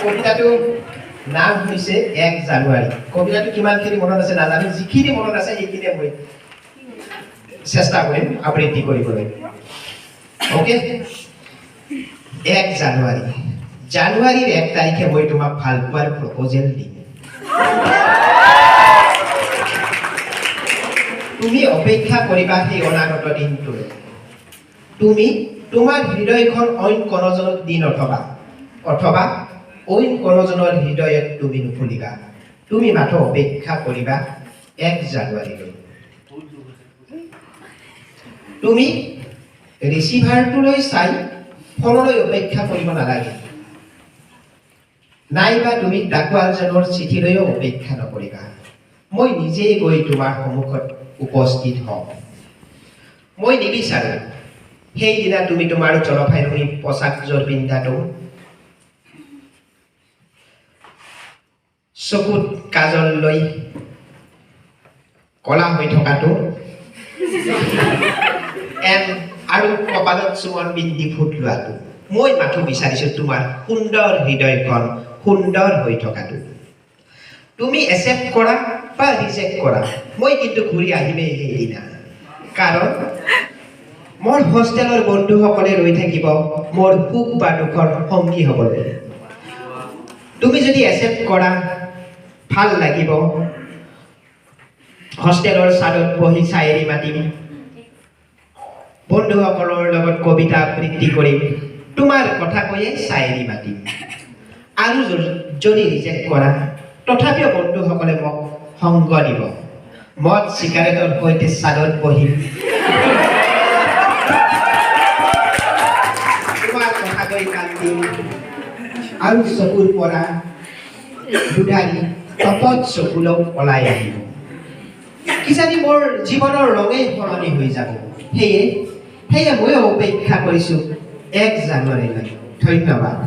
কবিতাটো নাম হৈছে 1 জানুৱাৰী। কবিতাটো কিমানখিনি মনত আছে নাজানো, যিখিনি মনত আছে সেইখিনি মই চেষ্টা কৰিম আবৃত্তি কৰিবলৈ। ওকে, 1 জানুৱাৰী। জানুৱাৰীৰ 1 তাৰিখে মই তোমাক ভাল পোৱাৰ প্ৰপ'জেল দিম। তুমি অপেক্ষা কৰিবা সেই অনাগত দিনটোলৈ। তুমি তোমাৰ হৃদয়খন অইন কোনোজনক দি নথবা, অথবা অইন কোনোজনৰ হৃদয়ত তুমি নুখুলিবা। তুমি মাথো অপেক্ষা কৰিবা 1 জানুৱাৰীলৈ। তুমি ৰিচিভাৰটোলৈ চাই ফোনলৈ অপেক্ষা কৰিব নালাগে, নাইবা তুমি ডাকুৱালজনৰ চিঠিলৈও অপেক্ষা নকৰিবা। মই নিজেই গৈ তোমাৰ সন্মুখত উপস্থিত হওঁ। মই নিবিচাৰোঁ সেইদিনা তুমি তোমাৰ জলফাইৰঙী পোচাকযোৰ পিন্ধাটো, চকুত কাজল লৈ কলা হৈ থকাটো, আৰু কপালত চুমন বিন্ধি ফুট লোৱাটো। মই মাথো বিচাৰিছোঁ তোমাৰ সুন্দৰ হৃদয়খন সুন্দৰ হৈ থকাটো। তুমি একচেপ্ট কৰা বা ৰিজেক্ট কৰা, মই কিন্তু ঘূৰি আহিমেই সেইদিনা। কাৰণ মোৰ হোষ্টেলৰ বন্ধুসকলে ৰৈ থাকিব মোৰ সুখ বা দুখৰ সংগী হ'বলৈ। তুমি যদি একচেপ্ট কৰা, ভাল লাগিব। হোষ্টেলৰ ছাদত বহি চায়েৰী মাতিম, বন্ধুসকলৰ লগত কবিতা আবৃত্তি কৰিম, তোমাৰ কথা কৈয়ে চায়েৰী মাতিম। আৰু যদি ৰিজেক্ট কৰা, তথাপিও বন্ধুসকলে মোক সংগ দিব। মদ চিগাৰেটৰ সৈতে ছাদত বহিম, তোমাৰ কথা কৈ কান্দিম, আৰু চকুৰ পৰা দুধাৰি তপত চকুলৈ ওলাই আহিব। কিজানি মোৰ জীৱনৰ ৰঙেই সলনি হৈ যাব। সেয়ে ময়ো অপেক্ষা কৰিছোঁ 1 জানুৱাৰীলৈ। ধন্যবাদ।